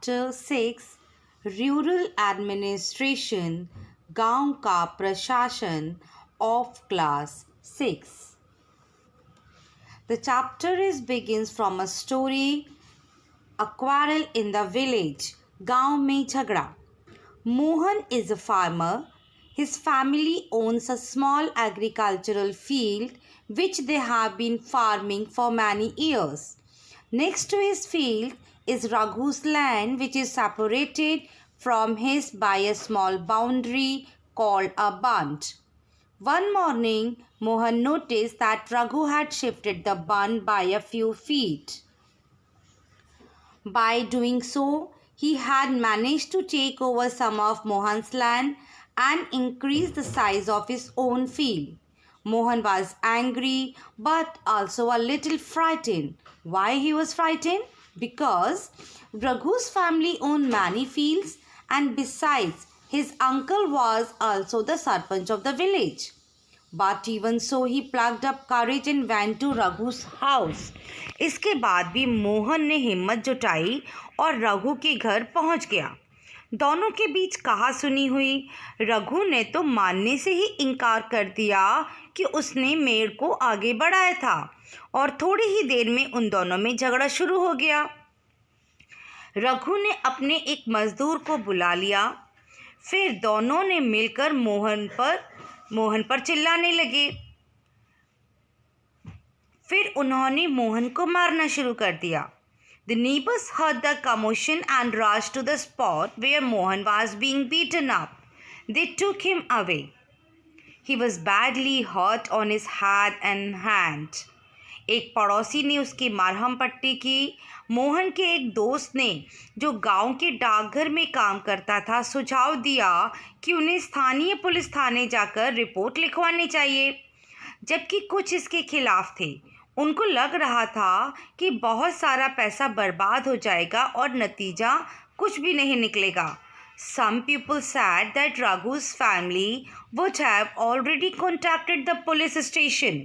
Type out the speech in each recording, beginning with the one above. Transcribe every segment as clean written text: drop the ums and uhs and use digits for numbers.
Chapter 6 Rural Administration गांव का प्रशासन of Class 6. The chapter begins from a story, a quarrel in the village. गांव में झगड़ा. Mohan is a farmer. His family owns a small agricultural field which they have been farming for many years. Next to his field is Raghu's land, which is separated from his by a small boundary called a bunt. One morning, Mohan noticed that Raghu had shifted the bunt by a few feet. By doing so, he had managed to take over some of Mohan's land and increase the size of his own field. Mohan was angry but also a little frightened. Why he was frightened? Because Raghu's family owned many fields, and besides, his uncle was also the sarpanch of the village. But even so, he plucked up courage and went to Raghu's house. इसके बाद भी मोहन ने हिम्मत जुटाई और रघु के घर पहुंच गया. दोनों के बीच कहा सुनी हुई. रघु ने तो मानने से ही इनकार कर दिया कि उसने मेड़ को आगे बढ़ाया था और थोड़ी ही देर में उन दोनों में झगड़ा शुरू हो गया. रघु ने अपने एक मजदूर को बुला लिया. फिर दोनों ने मिलकर मोहन पर चिल्लाने लगे. फिर उन्होंने मोहन को मारना शुरू कर दिया. The neighbors heard the commotion and rushed to the spot where Mohan was being beaten up. They took him away. He was badly hurt on his head and hand. एक पड़ोसी ने उसकी मरहम पट्टी की. मोहन के एक दोस्त ने, जो गांव के डाकघर में काम करता था, सुझाव दिया कि उन्हें स्थानीय पुलिस थाने जाकर रिपोर्ट लिखवानी चाहिए. जबकि कुछ इसके खिलाफ थे. उनको लग रहा था कि बहुत सारा पैसा बर्बाद हो जाएगा और नतीजा कुछ भी नहीं निकलेगा. Some people said that Raghu's family would have already contacted the police station.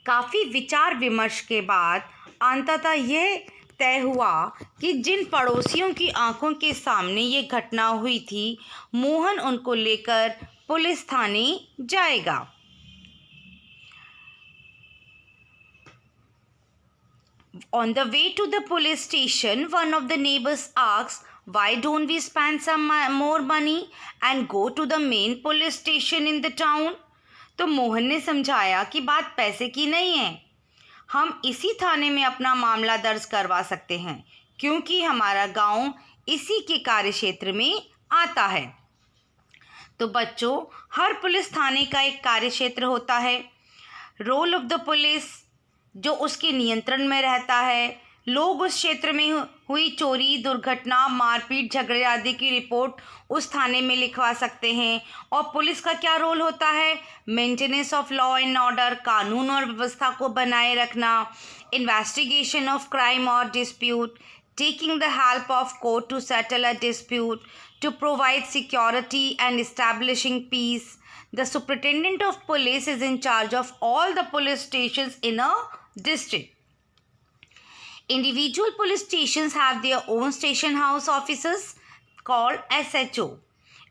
काफ़ी विचार विमर्श के बाद अंततः यह तय हुआ कि जिन पड़ोसियों की आंखों के सामने ये घटना हुई थी, मोहन उनको लेकर पुलिस थाने जाएगा. On the way to the police station, one of the neighbors asked, "Why don't we spend some more money and go to the main police station in the town?" तो मोहन ने समझाया कि बात पैसे की नहीं है. हम इसी थाने में अपना मामला दर्ज करवा सकते हैं क्योंकि हमारा गांव इसी के कार्यक्षेत्र में आता है. तो बच्चों, हर पुलिस थाने का एक कार्यक्षेत्र होता है. रोल ऑफ द पुलिस जो उसके नियंत्रण में रहता है. लोग उस क्षेत्र में हुई चोरी, दुर्घटना, मारपीट, झगड़े आदि की रिपोर्ट उस थाने में लिखवा सकते हैं. और पुलिस का क्या रोल होता है? Maintenance of law and order, कानून और व्यवस्था को बनाए रखना, इन्वेस्टिगेशन ऑफ क्राइम और dispute, taking the help of court to settle a dispute, to provide security and establishing peace. The superintendent of police is in charge of all the police stations in a district. Individual police stations have their own station house officers called SHO,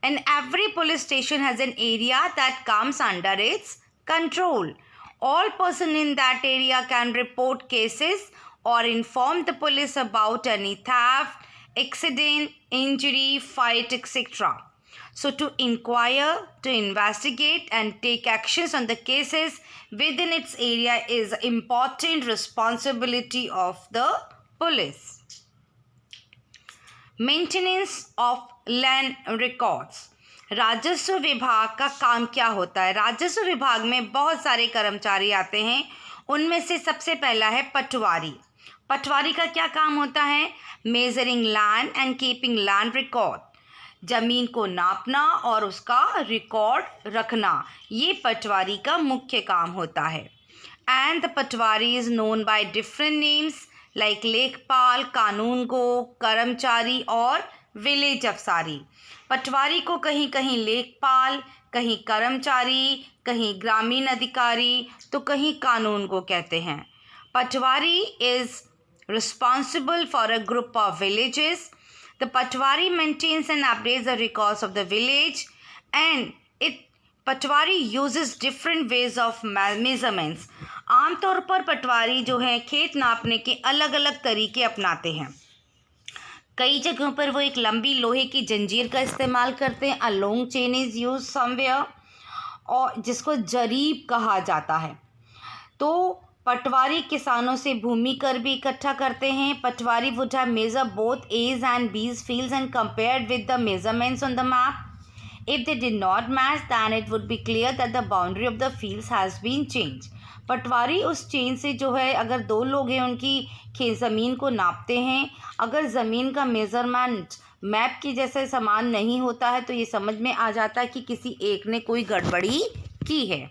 and every police station has an area that comes under its control. All persons in that area can report cases or inform the police about any theft, accident, injury, fight, etc. So to inquire, to investigate and take actions on the cases within its area is important responsibility of the police. Maintenance of land records. राजस्व विभाग का काम क्या होता है? राजस्व विभाग में बहुत सारे कर्मचारी आते हैं. उनमें से सबसे पहला है पटवारी. पटवारी का क्या काम होता है? Measuring land and keeping land record. जमीन को नापना और उसका रिकॉर्ड रखना, ये पटवारी का मुख्य काम होता है. And the Patwari is known by different names like लेखपाल, कानूनगो, कर्मचारी और विलेज अफसारी. पटवारी को कहीं कहीं लेखपाल, कहीं कर्मचारी, कहीं ग्रामीण अधिकारी, तो कहीं कानूनगो कहते हैं. पटवारी is responsible for a group of villages. The Patwari maintains and updates the records of the village, and Patwari uses different ways of measurements. आमतौर पर पटवारी जो है खेत नापने के अलग अलग तरीके अपनाते हैं. कई जगहों पर वो एक लंबी लोहे की जंजीर का इस्तेमाल करते हैं. A long chain is use somewhere, और जिसको जरीब कहा जाता है. तो पटवारी किसानों से भूमि कर भी इकट्ठा करते हैं. Patwari would have measure both A's and B's fields and compared with the measurements on the map. If they did not match, then it would be clear that the boundary of the fields has been changed. पटवारी उस chain से जो है, अगर दो लोग हैं उनकी ज़मीन को नापते हैं, अगर ज़मीन का मेज़रमेंट मैप की जैसे समान नहीं होता है तो ये समझ में आ जाता है कि किसी एक ने कोई गड़बड़ी की है.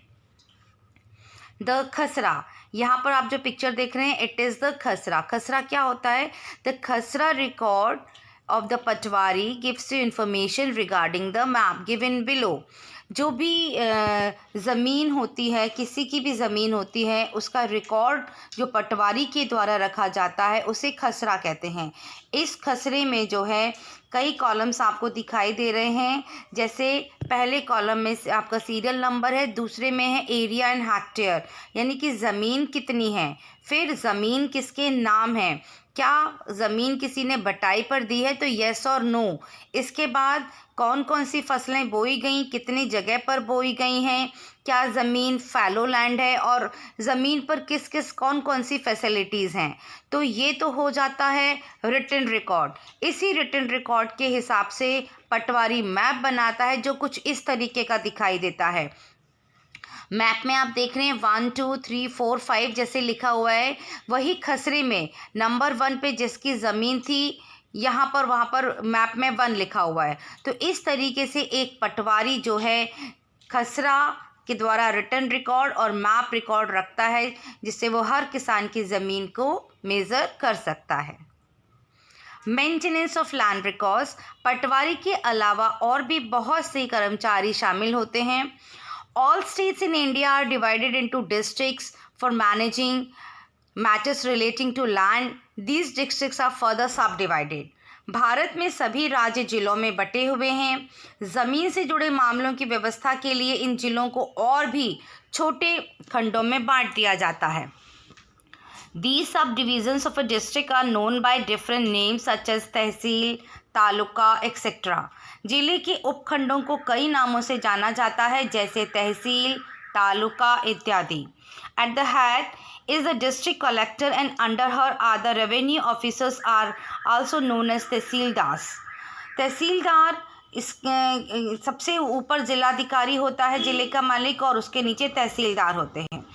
द खसरा, यहाँ पर आप जो पिक्चर देख रहे हैं, इट इज़ द खसरा. खसरा क्या होता है? द खसरा record of the Patwari gives you information regarding the map given below. जो भी ज़मीन होती है, किसी की भी ज़मीन होती है, उसका रिकॉर्ड जो पटवारी के द्वारा रखा जाता है उसे खसरा कहते हैं. इस खसरे में जो है कई कॉलम्स आपको दिखाई दे रहे हैं. जैसे पहले कॉलम में आपका सीरियल नंबर है, दूसरे में है एरिया एंड हेक्टेयर, यानी कि ज़मीन कितनी है, फिर ज़मीन किसके नाम है, क्या ज़मीन किसी ने बटाई पर दी है तो येस और नो. इसके बाद कौन कौन सी फसलें बोई गई, कितनी जगह पर बोई गई हैं, क्या ज़मीन फैलो लैंड है, और ज़मीन पर किस किस कौन कौन सी फैसिलिटीज़ हैं. तो ये तो हो जाता है रिटन रिकॉर्ड. इसी रिटन रिकॉर्ड के हिसाब से पटवारी मैप बनाता है जो कुछ इस तरीके का दिखाई देता है. मैप में आप देख रहे हैं 1 2 3 4 5 जैसे लिखा हुआ है. वही खसरे में नंबर 1 पे जिसकी ज़मीन थी, यहाँ पर वहाँ पर मैप में 1 लिखा हुआ है. तो इस तरीके से एक पटवारी जो है खसरा के द्वारा रिटन रिकॉर्ड और मैप रिकॉर्ड रखता है, जिससे वो हर किसान की ज़मीन को मेज़र कर सकता है. मेंटेनेंस ऑफ लैंड रिकॉर्ड्स, पटवारी के अलावा और भी बहुत से कर्मचारी शामिल होते हैं. All states in India are divided into districts for managing matters relating to land. These districts are further subdivided. Bharat में सभी राज्य जिलों में बटे हुए हैं. ज़मीन से जुड़े मामलों की व्यवस्था के लिए इन जिलों को और भी छोटे खंडों में बांट दिया जाता है. These subdivisions of a district are known by different names such as tehsil, taluka, etc. जिले के उपखंडों को कई नामों से जाना जाता है, जैसे तहसील, तालुका इत्यादि. At the head is the district collector and under her are the revenue officers are also known as तहसीलदार. तहसीलदार इस सबसे ऊपर जिलाधिकारी होता है, जिले का मालिक, और उसके नीचे तहसीलदार होते हैं.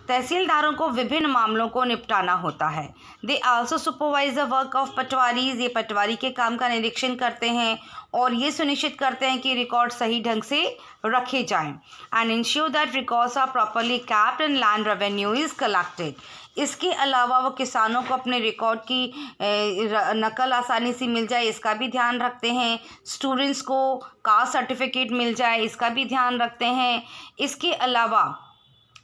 तहसीलदारों को विभिन्न मामलों को निपटाना होता है. They also supervise the work of patwaris. ये पटवारी के काम का निरीक्षण करते हैं और ये सुनिश्चित करते हैं कि रिकॉर्ड सही ढंग से रखे जाएं. And ensure that records are properly kept and land revenue is collected. इसके अलावा वो किसानों को अपने रिकॉर्ड की नकल आसानी से मिल जाए, इसका भी ध्यान रखते हैं. स्टूडेंट्स को कास्ट सर्टिफिकेट मिल जाए, इसका भी ध्यान रखते हैं. इसके अलावा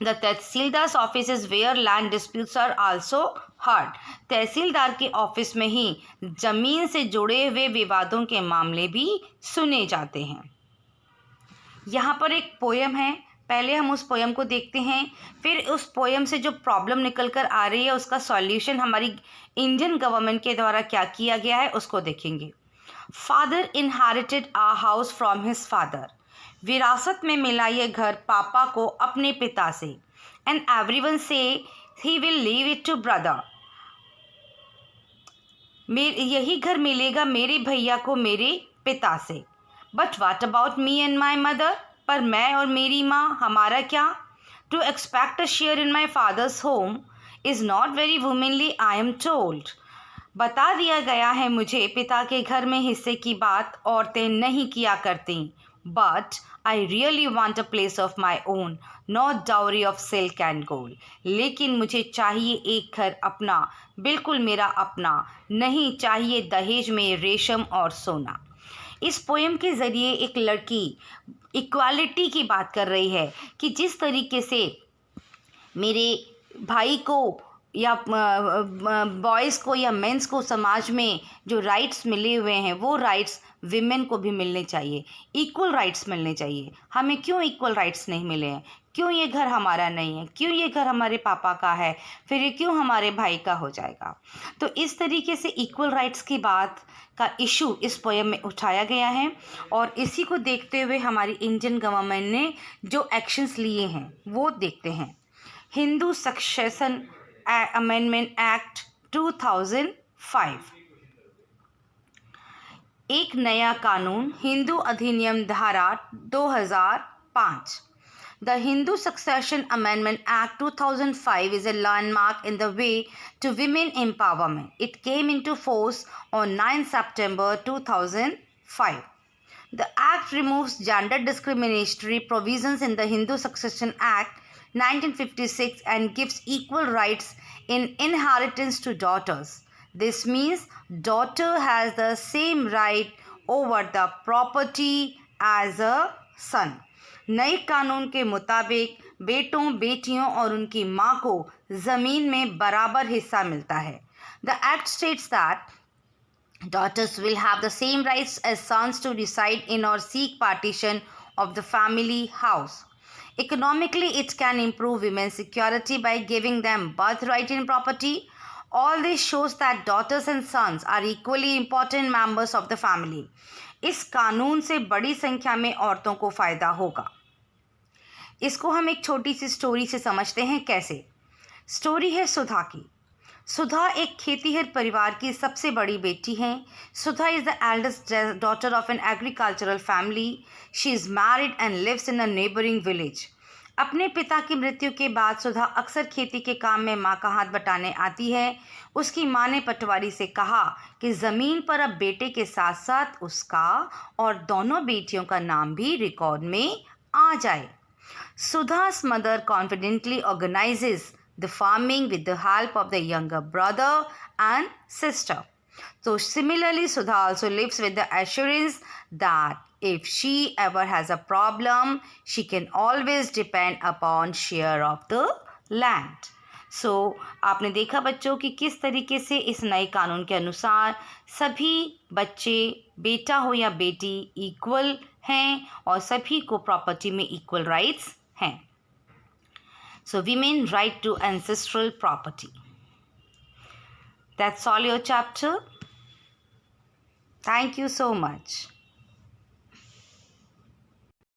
The tehsildar office is where land disputes are also heard. Tehsildar के ऑफिस में ही ज़मीन से जुड़े हुए विवादों के मामले भी सुने जाते हैं. यहाँ पर एक पोयम है, पहले हम उस पोयम को देखते हैं, फिर उस पोयम से जो प्रॉब्लम निकल कर आ रही है उसका सॉल्यूशन हमारी इंडियन गवर्नमेंट के द्वारा क्या किया गया है उसको देखेंगे. Father inherited a house from his father. विरासत में मिला ये घर पापा को अपने पिता से. एंड एवरीवन से ही will leave it to brother. यही घर मिलेगा मेरे भैया को मेरे पिता से. But what about me and my mother. पर मैं और मेरी माँ, हमारा क्या. To expect a share in my father's home is not very womanly, I am told. बता दिया गया है मुझे पिता के घर में हिस्से की बात औरतें नहीं किया करती. But I really want a place of my own, not dowry of silk and gold. लेकिन मुझे चाहिए एक घर अपना, बिल्कुल मेरा अपना, नहीं चाहिए दहेज में रेशम और सोना. इस पोएम के ज़रिए एक लड़की इक्वालिटी की बात कर रही है कि जिस तरीके से मेरे भाई को या बॉयज़ को या मेंस को समाज में जो राइट्स मिले हुए हैं वो राइट्स विमेन को भी मिलने चाहिए, इक्वल राइट्स मिलने चाहिए। हमें क्यों इक्वल राइट्स नहीं मिले हैं? क्यों ये घर हमारा नहीं है? क्यों ये घर हमारे पापा का है, फिर ये क्यों हमारे भाई का हो जाएगा? तो इस तरीके से इक्वल राइट्स की बात का इशू इस पोएम में उठाया गया है, और इसी को देखते हुए हमारी इंडियन गवर्नमेंट ने जो एक्शंस लिए हैं वो देखते हैं। हिंदू सक्सेशन अमेंडमेंट एक्ट 2005, एक नया कानून हिंदू अधिनियम धारा 2005। The Hindu Succession Amendment Act 2005 is a landmark in the way to women empowerment. It came into force on 9 September 2005. The act removes gender discriminatory provisions in the Hindu Succession Act 1956 and gives equal rights in inheritance to daughters. This means daughter has the same right over the property as a son. नए कानून के मुताबिक बेटों, बेटियों और उनकी माँ को ज़मीन में बराबर हिस्सा मिलता है। The act states that daughters will have the same rights as sons to reside in or seek partition of the family house. Economically, it can improve women's security by giving them birthright in property. All this shows that daughters and sons are equally important members of the family. इस कानून से बड़ी संख्या में औरतों को फ़ायदा होगा। इसको हम एक छोटी सी स्टोरी से समझते हैं। कैसे? स्टोरी है सुधा की। सुधा एक खेतीहर परिवार की सबसे बड़ी बेटी हैं। Sudha is the eldest daughter of an agricultural family. She is married and lives in a neighbouring village. अपने पिता की मृत्यु के बाद सुधा अक्सर खेती के काम में माँ का हाथ बटाने आती है। उसकी माँ ने पटवारी से कहा कि ज़मीन पर अब बेटे के साथ साथ उसका और दोनों बेटियों का नाम भी रिकॉर्ड में आ जाए। Sudha's mother confidently organizes the farming with the help of the younger brother and sister. So similarly, Sudha also lives with the assurance that if she ever has a problem, she can always depend upon share of the land. So आपने देखा बच्चों कि किस तरीके से इस नए कानून के अनुसार सभी बच्चे, बेटा हो या बेटी, इक्वल हैं और सभी को प्रॉपर्टी में इक्वल राइट्स हैं। So women right to ancestral property. That's all your chapter. Thank you so much.